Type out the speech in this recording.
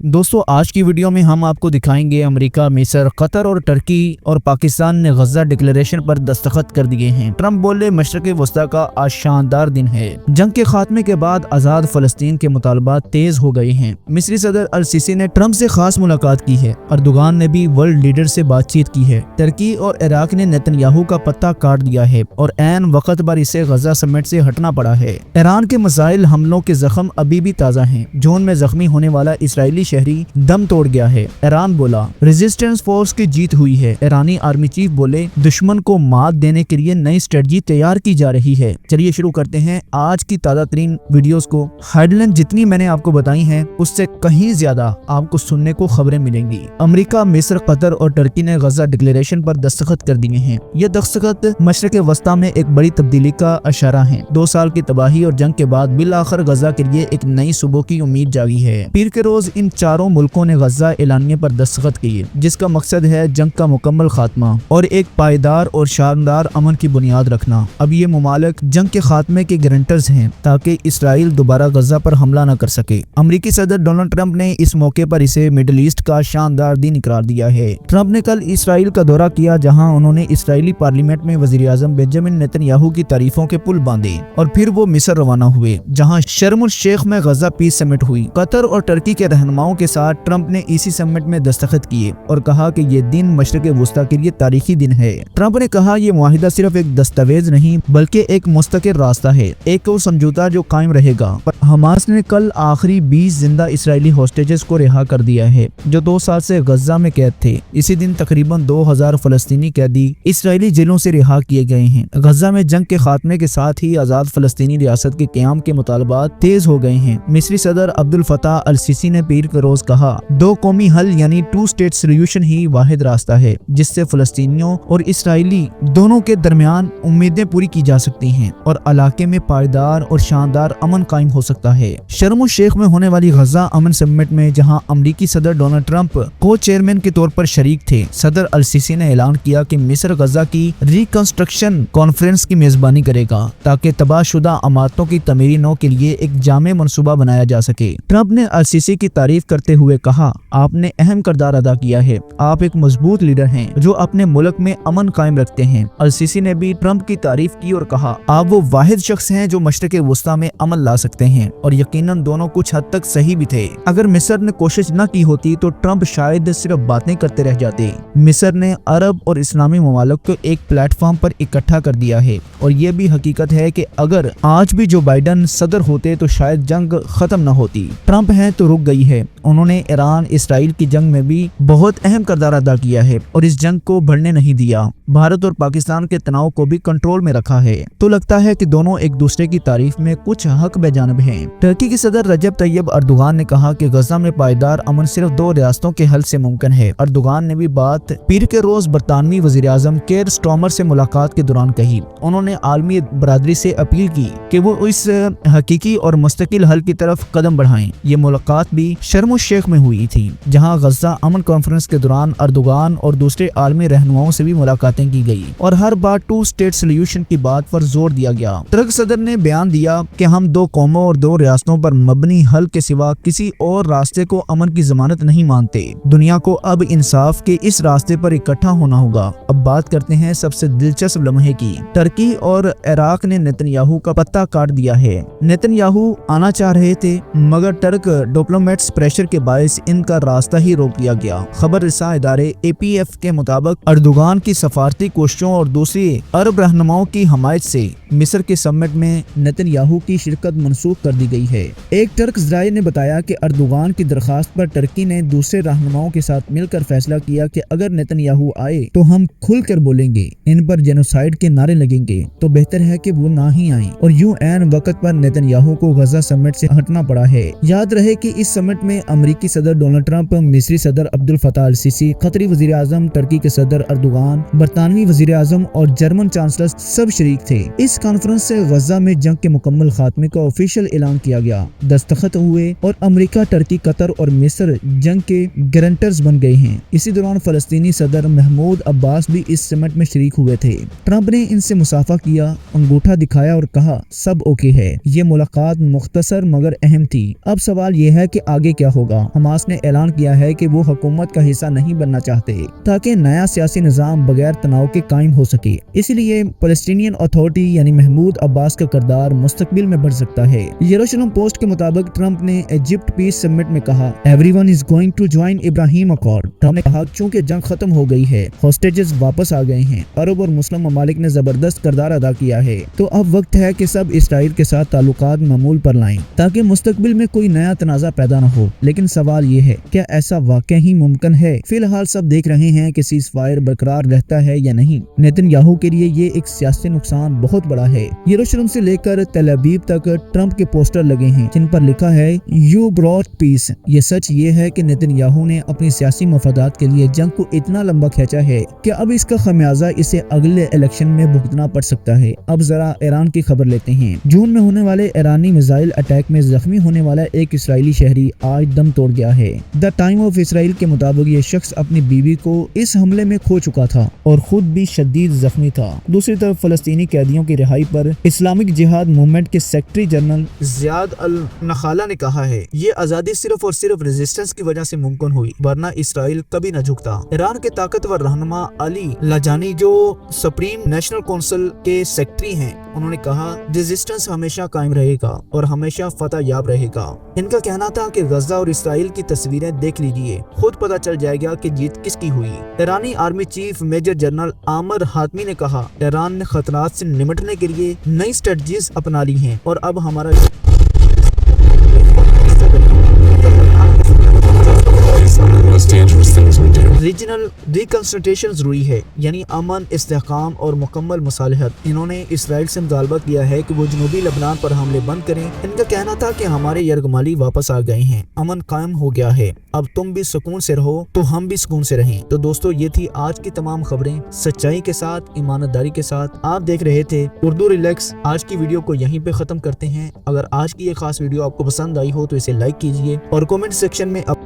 दोस्तों आज की वीडियो में हम आपको दिखाएंगे अमेरिका, मिस्र, कतर और टर्की और पाकिस्तान ने गजा डिक्लेरेशन पर दस्तखत कर दिए हैं। ट्रंप बोले मशरक़ वस्ता का आज शानदार दिन है। जंग के खात्मे के बाद आजाद फलस्तीन के मुतालबात तेज हो गए हैं। मिस्री सदर अल सीसी ने ट्रंप से खास मुलाकात की है। अर्दोगान ने भी वर्ल्ड लीडर से बातचीत की है। टर्की और इराक ने नेतन्याहू का पत्ता काट दिया है और ऐन वक्त पर इसे गजा समिट से हटना पड़ा है। ईरान के मिसाइल हमलों के जख्म अभी भी ताज़ा हैं। जोन में जख्मी होने वाला इसराइली शहरी दम तोड़ गया है। ईरान बोला रेजिस्टेंस फोर्स की जीत हुई है। ईरानी आर्मी चीफ बोले दुश्मन को मात देने के लिए नई स्ट्रेटजी तैयार की जा रही है। चलिए शुरू करते हैं आज की ताज़ा तरीन वीडियोस को। हेडलाइन जितनी मैंने आपको बताई हैं उससे कहीं ज्यादा आपको सुनने को खबरें मिलेंगी। अमेरिका, मिस्र, कतर और टर्की ने गजा डिक्लेरेशन पर दस्तखत कर दिए हैं। ये दस्तखत मशरक़ वस्ता में एक बड़ी तब्दीली का इशारा है। 2 साल की तबाही और जंग के बाद बिलाखिर गजा के लिए एक नई सुबह की उम्मीद जागी है। पीर के रोज इन चारों मुल्कों ने गजा एलानिये पर दस्तखत किए, जिसका मकसद है जंग का मुकम्मल खात्मा और एक पायदार और शानदार अमन की बुनियाद रखना। अब ये मुमालिक जंग के खात्मे के गारंटर्स हैं ताकि इसराइल दोबारा गजा पर हमला न कर सके। अमेरिकी सदर डोनाल्ड ट्रंप ने इस मौके पर इसे मिडल ईस्ट का शानदार दिन करार दिया है। ट्रंप ने कल इसराइल का दौरा किया, जहां उन्होंने इसराइली पार्लियामेंट में वजीर आजम बेंजामिन नेतन्याहू की तारीफों के पुल बांधे और फिर वो मिस्र रवाना हुए, जहां शर्म उल शेख में गजा पीस समिट हुई। कतर और टर्की के रहनुमाओं के साथ ट्रंप ने इसी समिट में दस्तखत किए और कहा कि ये दिन मशरक़ वस्ता के लिए तारीखी दिन है। ट्रंप ने कहा ये मुआहिदा सिर्फ एक दस्तावेज नहीं बल्कि एक मुस्तकिल रास्ता है, एक वो समझौता जो कायम रहेगा। पर हमास ने कल आखिरी 20 जिंदा इसराइली होस्टेजेस को रिहा कर दिया है जो 2 साल से गजा में कैद थे। इसी दिन तकरीबन 2000 फलस्तीनी कैदी इसराइली जेलों से रिहा किए गए हैं। गजा में जंग के खात्मे के साथ ही आजाद फलस्तीनी रियासत के क़याम के मुतालबात तेज हो गए हैं। मिस्री सदर अब्दुल फताह अल सीसी ने पीर के रोज कहा 2 कौमी हल यानी 2 स्टेट सोल्यूशन ही वाहिद रास्ता है जिससे फलस्तीनियों और इसराइली दोनों के दरमियान उम्मीदें पूरी की जा सकती हैं और इलाके में पायदार और शानदार अमन कायम हो सकता है। शर्म उल शेख में होने वाली गजा अमन समिट में जहां अमेरिकी सदर डोनाल्ड ट्रंप को चेयरमैन के तौर पर शरीक थे, सदर अल सीसी ने ऐलान किया कि मिस्र गजा की रिकंस्ट्रक्शन कॉन्फ्रेंस की मेजबानी करेगा ताकि तबाहशुदा अमारतों की तमीरी नौ के लिए एक जामे मनसूबा बनाया जा सके। ट्रंप ने अल सीसी की तारीफ करते हुए कहा आपने अहम किरदार अदा किया है, आप एक मजबूत लीडर हैं जो अपने मुल्क में अमन कायम रखते हैं। अल सीसी ने भी ट्रंप की तारीफ की और कहा आप वो वाहिद शख्स हैं जो मशरक़ वस्ता में अमन ला सकते हैं और यकीनन दोनों कुछ हद तक सही भी थे। अगर मिस्र ने कोशिश न की होती तो ट्रंप शायद सिर्फ बातें करते रह जाते। मिस्र ने अरब और इस्लामी ममालिक को एक प्लेटफॉर्म पर इकट्ठा कर दिया है और ये भी हकीकत है कि अगर आज भी जो बाइडन सदर होते तो शायद जंग खत्म न होती। ट्रंप है तो रुक गई है। उन्होंने ईरान इसराइल की जंग में भी बहुत अहम किरदार अदा किया है और इस जंग को बढ़ने नहीं दिया। भारत और पाकिस्तान के तनाव को भी कंट्रोल में रखा है। तो लगता है कि दोनों एक दूसरे की तारीफ में कुछ हक बेजानब हैं। टर्की के सदर रजब तैयब अर्दोगान ने कहा कि गजा में पायदार अमन सिर्फ 2 रियासतों के हल से मुमकिन है। अर्दोगान ने भी बात पीर के रोज बरतानवी वजीर आजम केयर स्टारमर से मुलाकात के दौरान कही। उन्होंने आलमी बरादरी से अपील की कि वो इस हकीकी और मुस्तकिल हल की तरफ कदम बढ़ाएं। ये मुलाकात भी शर्म उल शेख में हुई थी, जहां गजा अमन कॉन्फ्रेंस के दौरान अर्दोगान और दूसरे आलमी रहनुमाओं से भी मुलाकातें की गई और हर बार 2 स्टेट सोल्यूशन की बात पर जोर दिया गया। तुर्क सदर ने बयान दिया कि हम 2 कौमों और 2 रियासतों पर मबनी हल के सिवा किसी और रास्ते को अमन की जमानत नहीं मानते। दुनिया को अब इंसाफ के इस रास्ते पर इकट्ठा होना होगा। अब बात करते हैं सबसे दिलचस्प लम्हे की। टर्की और इराक ने नेतन्याहू का पत्ता काट दिया है। नेतन्याहू आना चाह रहे थे मगर टर्क डिप्लोमेट्स प्रेशर के बायस इनका रास्ता ही रोक दिया गया। खबर रिसा इदारे APF के मुताबिक अर्दोगान की सफारती कोशिशों और दूसरी अरब रहनुमाओं की हमायत से मिस्र के समिट में नेतन्याहू की शिरकत मनसूख कर दी गई है। एक टर्क ज़राए ने बताया कि अर्दोगान की दरखास्त पर टर्की ने दूसरे रहनुमाओं के साथ मिलकर फैसला किया कि अगर नेतन्याहू आए तो हम खुलकर बोलेंगे, इन पर जेनोसाइड के नारे लगेंगे, तो बेहतर है कि वो ना ही आए। और यूं ऐन वक्त पर नेतन्याहू को गजा समिट से हटना पड़ा है। याद रहे कि इस समिट में अमेरिकी सदर डोनाल्ड ट्रंप, मिस्री सदर अब्दुल फताह अल सीसी, कतरी वजीर आजम, टर्की के सदर अर्दोगान, बरतानवी वजीर आजम और जर्मन चांसलर सब शरीक थे। इस कॉन्फ्रेंस से गजा में जंग के मुकम्मल खात्मे का ऑफिशियल ऐलान किया गया, दस्तखत हुए और अमेरिका, टर्की, कतर और मिस्र जंग के गारंटर्स बन गए हैं। इसी दौरान फलस्तीनी सदर महमूद अब्बास भी इस समिट में शरीक हुए थे। ट्रंप ने इनसे मुसाफा किया, अंगूठा दिखाया और कहा सब ओके है। ये मुलाकात मुख्तसर मगर अहम थी। अब सवाल यह है कि आगे क्या ہوگا۔ حماس نے اعلان کیا ہے کہ وہ حکومت کا حصہ نہیں بننا چاہتے تاکہ نیا سیاسی نظام بغیر تناؤ کے قائم ہو سکے، اس لیے فلسطینین اتھارٹی یعنی محمود عباس کا کردار مستقبل میں بڑھ سکتا ہے۔ یروشلم پوسٹ کے مطابق ٹرمپ نے ایجپٹ پیس سمٹ میں کہا everyone is going to join Abraham accord. Trump نے کہا چونکہ جنگ ختم ہو گئی ہے، ہوسٹیجز واپس آ گئے ہیں، عرب اور مسلم ممالک نے زبردست کردار ادا کیا ہے، تو اب وقت ہے کہ سب اسرائیل کے ساتھ تعلقات معمول پر لائیں تاکہ مستقبل میں کوئی نیا تنازع پیدا نہ ہو۔ لیکن سوال یہ ہے کیا ایسا واقعی ممکن ہے؟ فی الحال سب دیکھ رہے ہیں کہ سیز فائر برقرار رہتا ہے یا نہیں۔ نیتن یاہو کے لیے یہ ایک سیاسی نقصان بہت بڑا ہے۔ یروشلم سے لے کر تل ابیب تک ٹرمپ کے پوسٹر لگے ہیں جن پر لکھا ہے یو براٹ پیس۔ یہ سچ یہ ہے کہ نیتن یاہو نے اپنی سیاسی مفادات کے لیے جنگ کو اتنا لمبا کھینچا ہے کہ اب اس کا خمیازہ اسے اگلے الیکشن میں بھگتنا پڑ سکتا ہے۔ اب ذرا ایران کی خبر لیتے ہیں۔ جون میں ہونے والے ایرانی میزائل اٹیک میں زخمی ہونے والا ایک اسرائیلی شہری آج دم توڑ گیا ہے۔ دا ٹائم آف اسرائیل کے مطابق یہ شخص اپنی بیوی کو اس حملے میں کھو چکا تھا اور خود بھی شدید زخمی تھا۔ دوسری طرف فلسطینی قیدیوں کی رہائی پر اسلامک جہاد موومنٹ کے سیکرٹری جنرل زیاد النخالہ نے کہا ہے یہ آزادی صرف اور صرف ریزسٹنس کی وجہ سے ممکن ہوئی، ورنہ اسرائیل کبھی نہ جھکتا۔ ایران کے طاقتور رہنما علی لاجانی جو سپریم نیشنل کونسل کے سیکرٹری ہیں، انہوں نے کہا ریزسٹنس ہمیشہ قائم رہے گا اور ہمیشہ فتح یاب رہے گا۔ ان کا کہنا تھا کہ غزہ اور اسرائیل کی تصویریں دیکھ لیجئے، خود پتہ چل جائے گا کہ جیت کس کی ہوئی۔ ایرانی آرمی چیف میجر جنرل عامر حاتمی نے کہا ایران نے خطرات سے نمٹنے کے لیے نئی اسٹریٹجیز اپنا لی ہیں اور اب ہمارا ریجنل ریکنسلٹیشن ضروری ہے، یعنی امن، استحکام اور مکمل مصالحت۔ انہوں نے اسرائیل سے مطالبہ کیا ہے کہ وہ جنوبی لبنان پر حملے بند کریں۔ ان کا کہنا تھا کہ ہمارے یرغمالی واپس آ گئے ہیں، امن قائم ہو گیا ہے، اب تم بھی سکون سے رہو تو ہم بھی سکون سے رہیں۔ تو دوستو یہ تھی آج کی تمام خبریں، سچائی کے ساتھ، ایمانداری کے ساتھ آپ دیکھ رہے تھے اردو ریلیکس۔ آج کی ویڈیو کو یہیں پہ ختم کرتے ہیں۔ اگر آج کی یہ خاص ویڈیو آپ کو پسند آئی ہو تو اسے لائک کیجئے اور کمنٹ سیکشن میں